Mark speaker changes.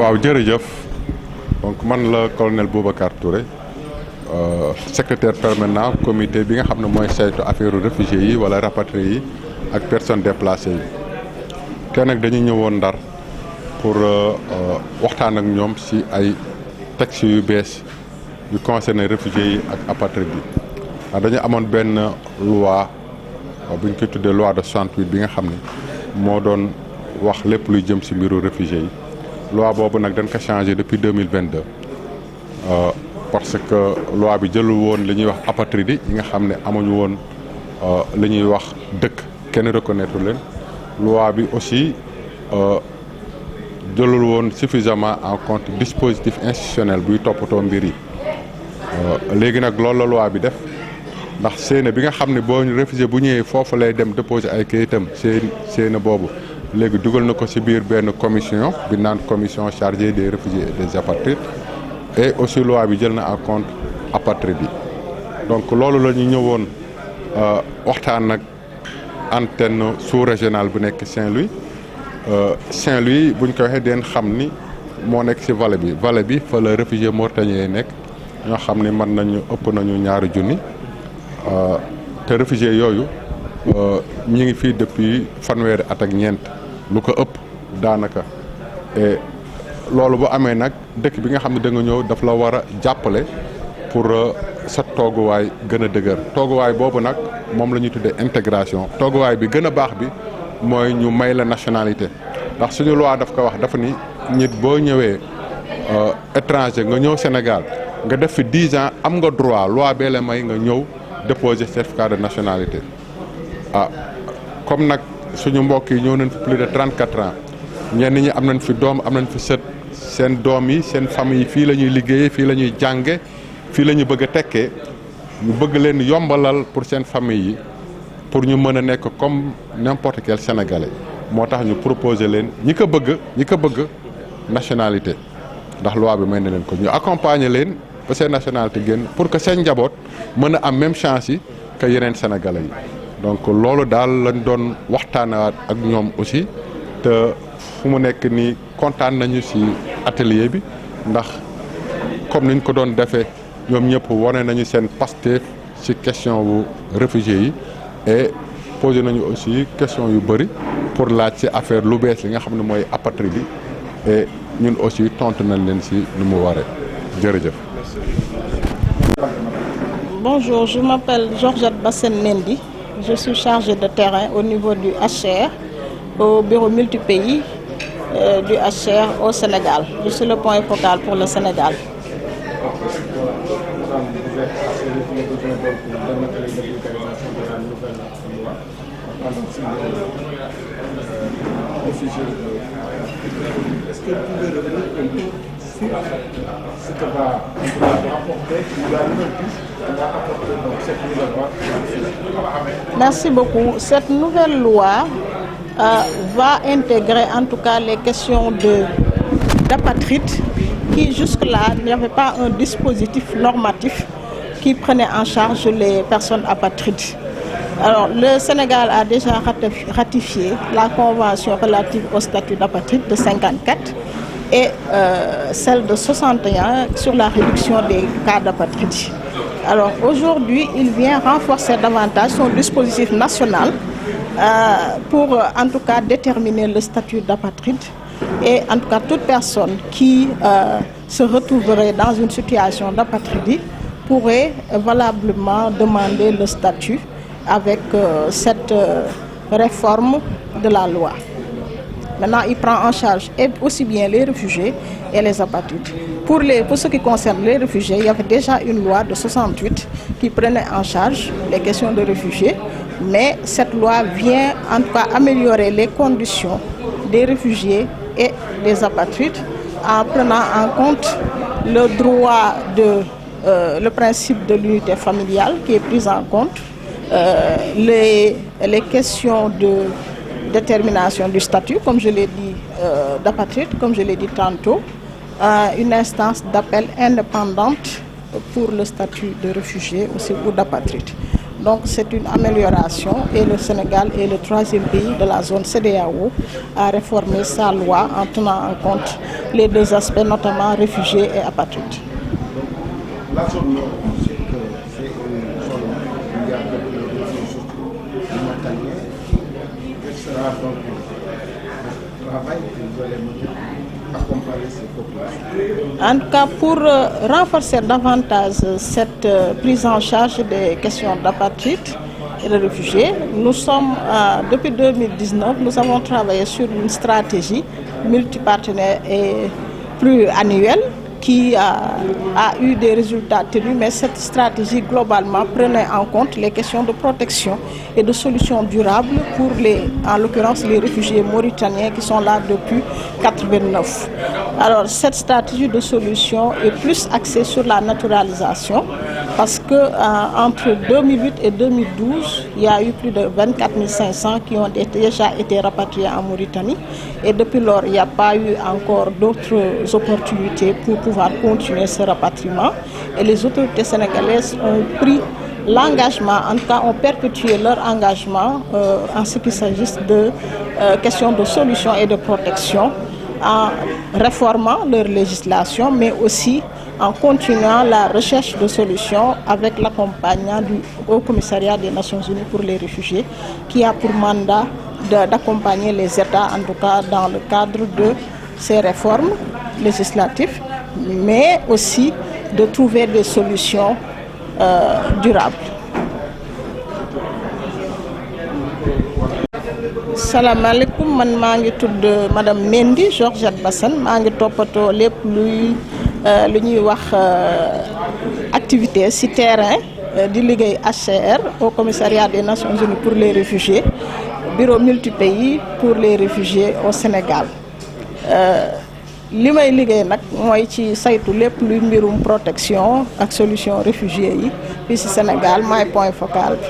Speaker 1: waaw jërëjëf donc man la colonel Boubacar Touré secrétaire permanent comité bi nga xam ne mooy saytu affaire réfugiés yi wala rapatriés yi ak personnes déplacées yi te nag dañu ñëwoon Ndar pour waxtaan ak ñoom ci ay textes yu bees yu concerné réfugiés yi ak apatrides yi ndax dañu amoon benn loi bu ñu koy tuddee loi de 68 bi nga xam ne moo doon wax lépp luy jëm ci mbiru réfugiés yi loi boobu nag dañ ko changé depuis 2022 parce que loi bi jëlul woon li ñuy wax apatrides yi nga xam ne amuñu woon li ñuy wax dëkk kenn reconnaître leen loi bi aussi jëlul woon suffisamment en compte dispositif institutionnel buy toppatoo mbir yi léegi nag loolu la loi bi def ndax séena bi nga xam ne boo réfugié bu ñëwee foofu lay dem déposer ay kayitam séena boobu léegi dugal na ko ci biir benn commission bi naan commission chargée des réfugiés et des apatrides et aussi loi bi jël na en compte apatrides yi donc loolu la ñu ñëwoon waxtaan nag antenne sous-régionale bu nekk Saint-Louis Saint-Louis buñ ko waxee den xam ni moo nekk ci vallée bi fa la réfugié mauritanien yi nekk ñoo xam ni mën nañu ëpp nañu 2 junni te réfugié yooyu ñi ngi fii depuis fanweeri at ak ñeent lu ko ëpp daanaka et loolu bu amee nag dëkk bi nga xam ne da nga ñëw daf la war a jàppale pour sa tooguwaay gën a dëgër tooguwaay boobu nag moom la ñuy tuddee intégration tooguwaay bi gën a baax bi mooy ñu may la nationalité ndax suñu loi daf ko wax dafa ni nit boo ñëwee étranger nga ñëw Sénégal nga def fi 10 ans am nga droit loi bee la may nga ñëw déposer certificat de nationalité comme nag suñu mbokk yi ñëw nañ fi plus de 34 ans ñenn ñi am nañ fi doom am nañ fi sët seen doom yi seen famille fii la ñuy liggéeyee fii la ñuy jànge fii la ñu bëgg a tekkee ñu bëgg leen yombalal pour seen famille yi pour ñu mën a nekk comme n'importe quel sénégalais moo tax ñu proposer leen ñi ko bëgg nationalité ndax loi bi may na leen ko ñu accompagner leen ba seen nationalité génn pour que seen njaboot mën a am même chance yi que yeneen sénégalais yi donc loolu daal lañ doon waxtaanaat ak ñoom aussi te fu mu nekk nii kontaan nañu ci atelier bi ndax comme niñ ko doon defee ñoom ñëpp wane nañu seen Pastef ci question wu réfugiés yi et posé nañu aussi question yu bëri pour laaj ci affaire lu bees li nga xam ne mooy apatride bi et ñun aussi tontu nañ leen ci nu mu waree jërëjëf.
Speaker 2: Bonjour, je m'appelle Georgette Bassène-Mendy. Je suis chargée de terrain au niveau du HCR, au bureau multipays du HCR au Sénégal. Je suis le point focal pour le Sénégal.
Speaker 3: Est-ce que vous pouvez revenir un peu sur ce que va apporter la nouvelle piste que va apporter cette nouvelle loi?
Speaker 2: Merci beaucoup. Cette nouvelle loi va intégrer en tout cas les questions d'apatride qui jusque-là il n'y avait pas un dispositif normatif qui prenait en charge les personnes apatrides. Alors, le Sénégal a déjà ratifié la convention relative au statut d'apatride de 54 et celle de 61 sur la réduction des cas d'apatride. Alors aujourd'hui, il vient renforcer davantage son dispositif national pour en tout cas déterminer le statut d'apatride et en tout cas toute personne qui se retrouverait dans une situation d'apatridie pourrait valablement demander le statut avec cette réforme de la loi. Maintenant, il prend en charge aussi bien les réfugiés et les apatrides. Pour ce qui concerne les réfugiés, il y avait déjà une loi de 68 qui prenait en charge les questions de réfugiés, mais cette loi vient en tout cas améliorer les conditions des réfugiés et des apatrides en prenant en compte le droit le principe de l'unité familiale qui est pris en compte, les questions de détermination du statut, comme je l'ai dit, d'apatride, comme je l'ai dit tantôt, une instance d'appel indépendante pour le statut de réfugié aussi ou d'apatride. Donc c'est une amélioration et le Sénégal est le 3e pays de la zone CEDEAO à réformer sa loi en tenant en compte les 2 aspects, notamment réfugiés et apatrides.
Speaker 3: La zone nord, on sait que c'est une zone où il y a beaucoup de ressources humanitaires. Quel sera donc le travail que vous allez mener pour accompagner ces populations?
Speaker 2: En tout cas, pour renforcer davantage cette prise en charge des questions d'apatrides et de réfugiés, nous sommes, depuis 2019, nous avons travaillé sur une stratégie multipartenaire et pluriannuelle qui a eu des résultats tenus, mais cette stratégie globalement prenait en compte les questions de protection et de solutions durables pour en l'occurrence les réfugiés mauritaniens qui sont là depuis 1989. Alors cette stratégie de solution est plus axée sur la naturalisation parce que entre 2008 et 2012, il y a eu plus de 24 500 qui ont déjà été rapatriés en Mauritanie et depuis lors, il n'y a pas eu encore d'autres opportunités pour pouvoir continuer ce rapatriement et les autorités sénégalaises ont pris l'engagement, en tout cas ont perpétué leur engagement en ce qui s'agit de questions de solutions et de protection en réformant leur législation, mais aussi en continuant la recherche de solutions avec l'accompagnement du Haut Commissariat des Nations Unies pour les réfugiés, qui a pour mandat d'accompagner les États, en tout cas dans le cadre de ces réformes législatives, mais aussi de trouver des solutions durables. Salam alaikum, man mangi tudd Madame Mendy Georgette Bassane, mangi topato lepp luy lu ñuy wax activité ci terrain di liggéey HCR au commissariat des Nations Unies pour les réfugiés, bureau multipays pour les réfugiés au Sénégal. Li may liggéey nag mooy ci saytu lépp luy mbirum protection ak solution réfugiés yi fii ci Sénégal maay point focal bi.